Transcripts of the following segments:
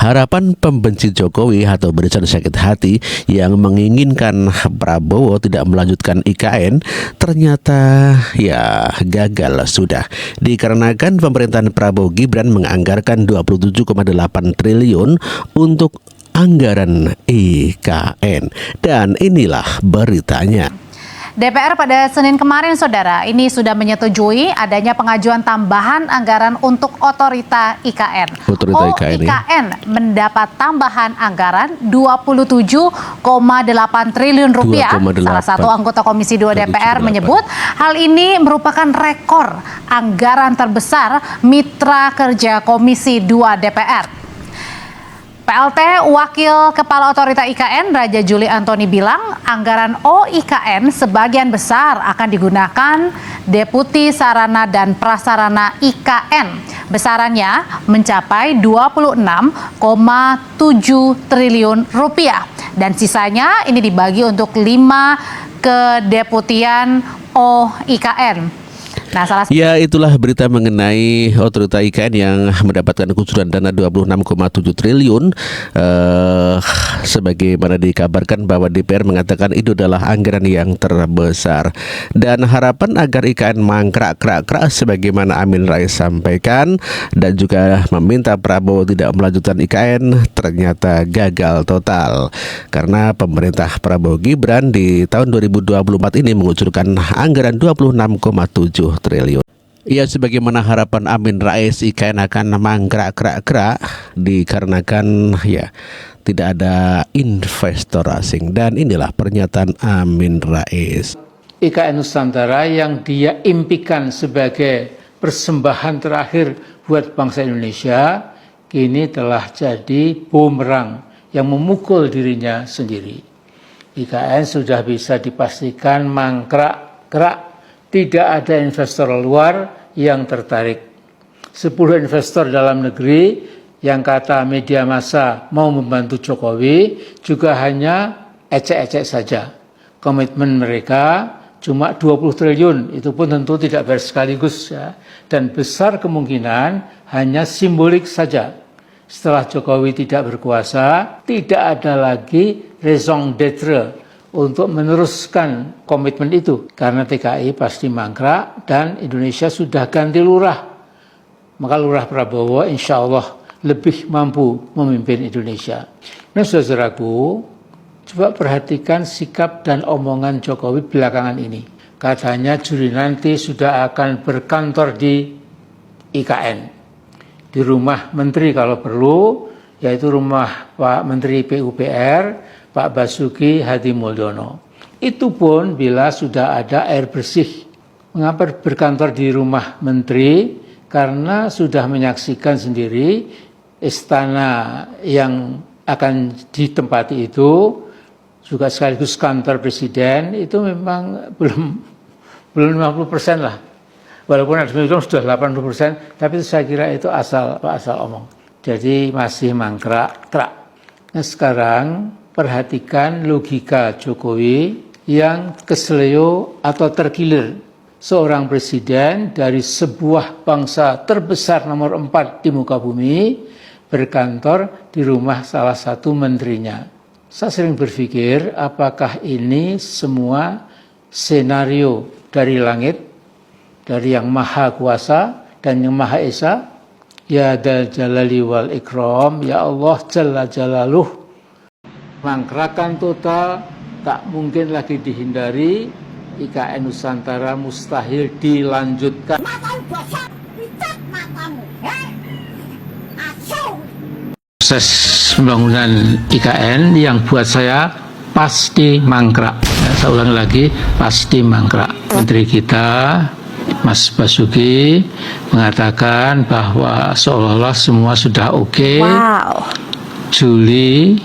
harapan pembenci Jokowi atau barisan sakit hati yang menginginkan Prabowo tidak melanjutkan IKN ternyata ya gagal sudah. Dikarenakan pemerintahan Prabowo Gibran menganggarkan 27,8 triliun untuk anggaran IKN. Dan inilah beritanya. DPR pada Senin kemarin, Saudara, ini sudah menyetujui adanya pengajuan tambahan anggaran untuk Otorita IKN. IKN mendapat tambahan anggaran 27,8 triliun rupiah. Salah satu anggota Komisi 2 DPR menyebut hal ini merupakan rekor anggaran terbesar mitra kerja Komisi 2 DPR. PLT Wakil Kepala Otorita IKN Raja Juli Antoni bilang anggaran OIKN sebagian besar akan digunakan Deputi Sarana dan Prasarana IKN. Besarannya mencapai 26,7 triliun rupiah dan sisanya ini dibagi untuk 5 kedeputian OIKN. Nah, ya, itulah berita mengenai Otorita IKN yang mendapatkan kucuran dana 26,7 triliun. Sebagaimana dikabarkan bahwa DPR mengatakan itu adalah anggaran yang terbesar. Dan harapan agar IKN mangkrak sebagaimana Amin Rais sampaikan dan juga meminta Prabowo tidak melanjutkan IKN ternyata gagal total. Karena pemerintah Prabowo Gibran di tahun 2024 ini mengucurkan anggaran 26,7 triliun. Ya, sebagaimana harapan Amin Rais, IKN akan mangkrak dikarenakan ya tidak ada investor asing. Dan inilah pernyataan Amin Rais. IKN Nusantara yang dia impikan sebagai persembahan terakhir buat bangsa Indonesia kini telah jadi bumerang yang memukul dirinya sendiri. IKN sudah bisa dipastikan mangkrak, tidak ada investor luar yang tertarik. 10 investor dalam negeri yang kata media massa mau membantu Jokowi juga hanya ecek-ecek saja. Komitmen mereka cuma 20 triliun, itu pun tentu tidak bersekaligus ya. Dan besar kemungkinan hanya simbolik saja. Setelah Jokowi tidak berkuasa, tidak ada lagi raison d'être untuk meneruskan komitmen itu. Karena TKI pasti mangkrak dan Indonesia sudah ganti lurah. Maka lurah Prabowo insya Allah lebih mampu memimpin Indonesia. Nah, saudaraku, coba perhatikan sikap dan omongan Jokowi belakangan ini. Katanya Juli nanti sudah akan berkantor di IKN. Di rumah menteri kalau perlu, yaitu rumah Pak Menteri PUPR, Pak Basuki Hadimulyono. Itu pun bila sudah ada air bersih. Mengapa berkantor di rumah menteri? Karena sudah menyaksikan sendiri istana yang akan ditempati itu juga sekaligus kantor presiden itu memang belum 50% lah. Walaupun ada sudah 80%, tapi saya kira itu asal omong. Jadi masih mangkrak. Nah, sekarang perhatikan logika Jokowi yang kesleo atau terkilir. Seorang presiden dari sebuah bangsa terbesar nomor 4 di muka bumi berkantor di rumah salah satu menterinya. Saya sering berpikir apakah ini semua senario dari langit, dari yang maha kuasa dan yang maha esa. Ya Dzal Jalali wal Ikram, ya Allah Jalla Jalaluh. Mangkrakan total tak mungkin lagi dihindari. IKN Nusantara mustahil dilanjutkan. Proses pembangunan IKN yang buat saya pasti mangkrak. Saya ulangi lagi, pasti mangkrak. Menteri kita Mas Basuki mengatakan bahwa seolah-olah semua sudah oke. Juli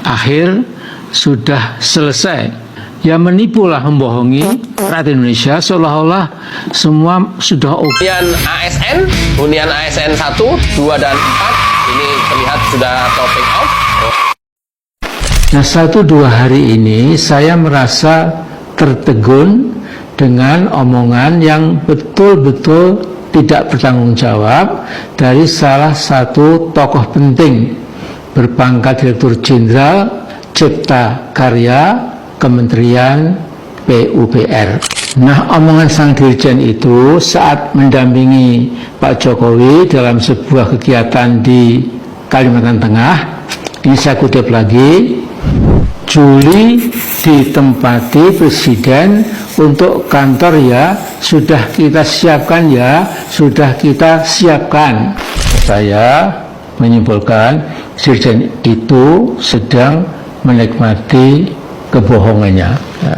akhir sudah selesai. Ya menipulah, membohongi rakyat Indonesia seolah-olah semua sudah oke. Hunian ASN 1, 2, dan 4 ini terlihat sudah topping out. Nah, 1-2 hari ini saya merasa tertegun dengan omongan yang betul-betul tidak bertanggung jawab dari salah satu tokoh penting berpangkat Direktur Jenderal Cipta Karya Kementerian PUPR. Nah, omongan sang Dirjen itu saat mendampingi Pak Jokowi dalam sebuah kegiatan di Kalimantan Tengah, ini saya kutip lagi, Juli ditempati Presiden untuk kantor ya, sudah kita siapkan ya, sudah kita siapkan. Saya menyimpulkan Dirjen itu sedang menikmati kebohongannya. Ya.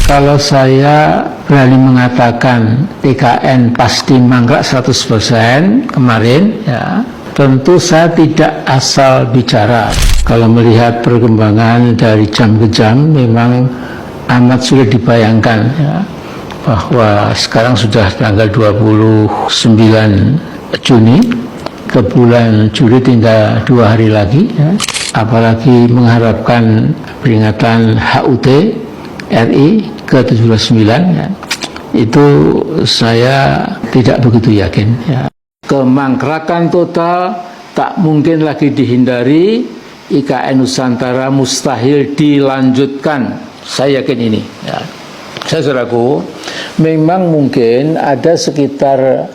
Kalau saya berani mengatakan IKN pasti mangkrak 100% kemarin, ya, tentu saya tidak asal bicara. Kalau melihat perkembangan dari jam ke jam, memang amat sulit dibayangkan, ya, bahwa sekarang sudah tanggal 29 Juni, ke bulan Juli tinggal 2 hari lagi, ya. Apalagi mengharapkan peringatan HUT RI ke-79, ya. Itu saya tidak begitu yakin, ya. Kemangkrakan total tak mungkin lagi dihindari. IKN Nusantara mustahil dilanjutkan, saya yakin ini, ya. Saudaraku, memang mungkin ada sekitar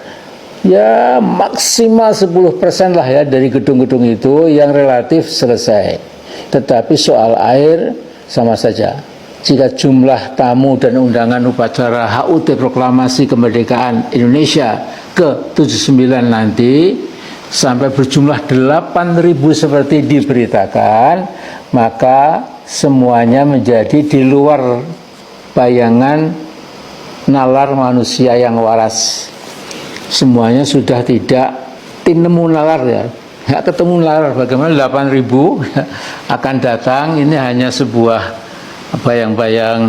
ya maksimal 10% lah ya dari gedung-gedung itu yang relatif selesai. Tetapi soal air sama saja. Jika jumlah tamu dan undangan upacara HUT Proklamasi Kemerdekaan Indonesia ke-79 nanti sampai berjumlah 8.000 seperti diberitakan, maka semuanya menjadi di luar bayangan nalar manusia yang waras. Semuanya sudah tidak tinemu nalar, ya, nggak ketemu nalar. Bagaimana 8.000 akan datang, ini hanya sebuah bayang-bayang,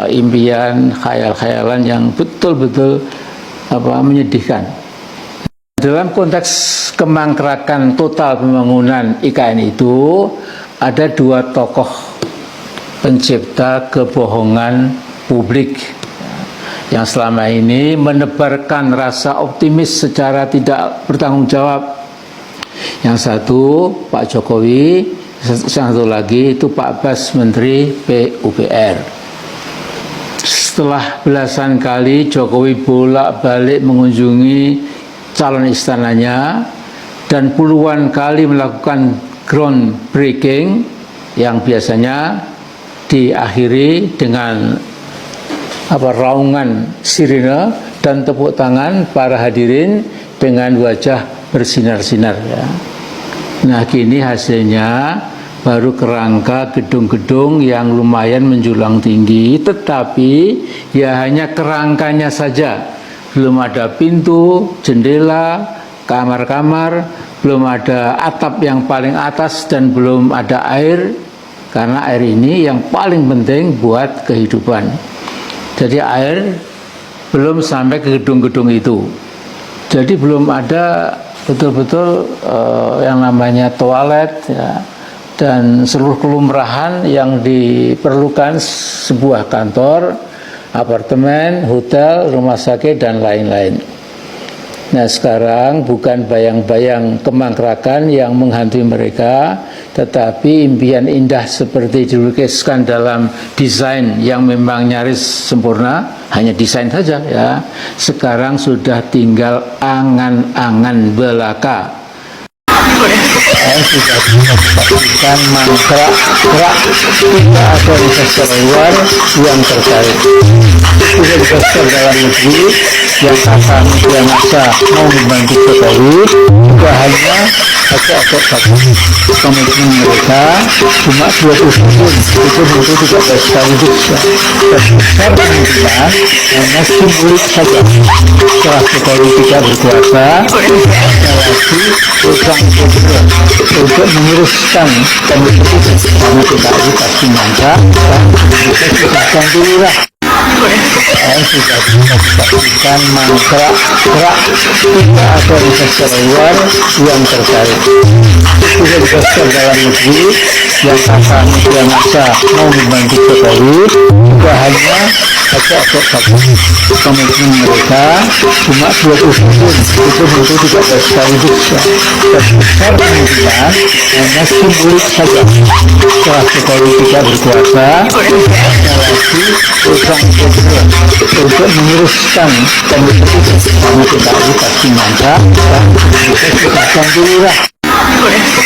impian, khayal-khayalan yang betul-betul menyedihkan. Dalam konteks kemangkrakan total pembangunan IKN itu, ada 2 tokoh pencipta kebohongan publik yang selama ini menebarkan rasa optimis secara tidak bertanggung jawab. Yang satu Pak Jokowi, satu lagi itu Pak Abbas, Menteri PUPR. Setelah belasan kali Jokowi bolak-balik mengunjungi calon istananya dan puluhan kali melakukan groundbreaking yang biasanya diakhiri dengan raungan sirine dan tepuk tangan para hadirin dengan wajah bersinar-sinar, ya. Nah, kini hasilnya baru kerangka gedung-gedung yang lumayan menjulang tinggi, tetapi ya hanya kerangkanya saja. Belum ada pintu, jendela, kamar-kamar, belum ada atap yang paling atas, dan belum ada air, karena air ini yang paling penting buat kehidupan. Jadi air belum sampai ke gedung-gedung itu. Jadi belum ada betul-betul yang namanya toilet, ya, dan seluruh kelumrahan yang diperlukan sebuah kantor, apartemen, hotel, rumah sakit, dan lain-lain. Nah, sekarang bukan bayang-bayang kemangkrakan yang menghantui mereka, tetapi impian indah seperti dilukiskan dalam desain yang memang nyaris sempurna, hanya desain saja, ya. Sekarang sudah tinggal angan-angan belaka. Saya sudah memastikan mangkrak kita ada investor luar yang tertarik. Sudah investor dalam negeri yang akan dia masa mau membantu Jokowi, juga hanya agak komitmen mereka cuma 20 triliun, itu tentu tidak ada sekaligus, ya. Dan besar kemungkinan hanya simbolik saja. Setelah Jokowi tidak berkuasa, ada lagi utang untuk menguruskan komitmen itu, karena kita pasti mangkrak dan kita ganti lurah. Saya sudah dipastikan mangkrak kita ada investor luar yang tertarik. Juga investor dalam negeri yang akan media massa mau membantu Jokowi, juga hanya agak komitmen mereka cuma 20 triliun, itu tentu tidak ada sekaligus ya. Besar kemungkinan hanya simbolik saja. Setelah Jokowi tidak berkuasa, ada lagi program untuk meneruskan komitmen itu, karena DKI pasti mantap dan kita ganti lurah.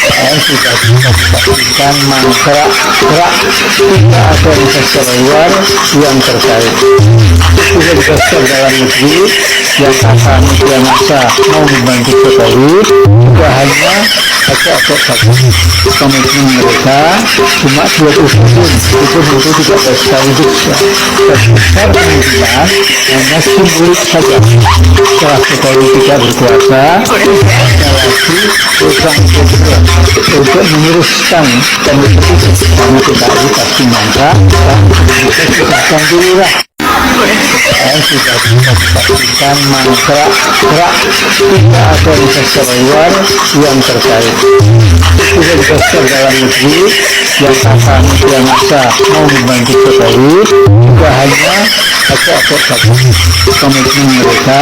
Saya sudah dipastikan mangkrak kita ada investor luar yang tertarik. Juga investor dalam negeri yang akan media massa mau membantu Jokowi, juga hanya agak komitmen mereka cuma 20 triliun, itu tentu tidak ada sekaligus ya. Besar kemungkinan hanya simbolik saja. Setelah Jokowi tidak berkuasa, ada lagi program untuk meneruskan komitmen itu, karena DKI pasti mantap dan kita ganti lurah. Saya sudah dipastikan mangkrak kita ada investor luar yang tertarik. Juga investor dalam negeri yang akan media massa mau membantu Jokowi, juga hanya agak komitmen mereka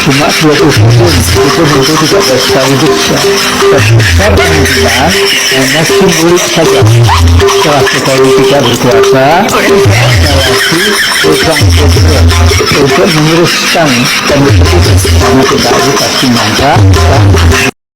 cuma 20 triliun, itu tentu tidak ada sekaligus ya. Besar kemungkinan hanya simbolik saja. Setelah Jokowi tidak berkuasa, ada lagi program untuk meneruskan komitmen itu, karena DKI pasti mantap dan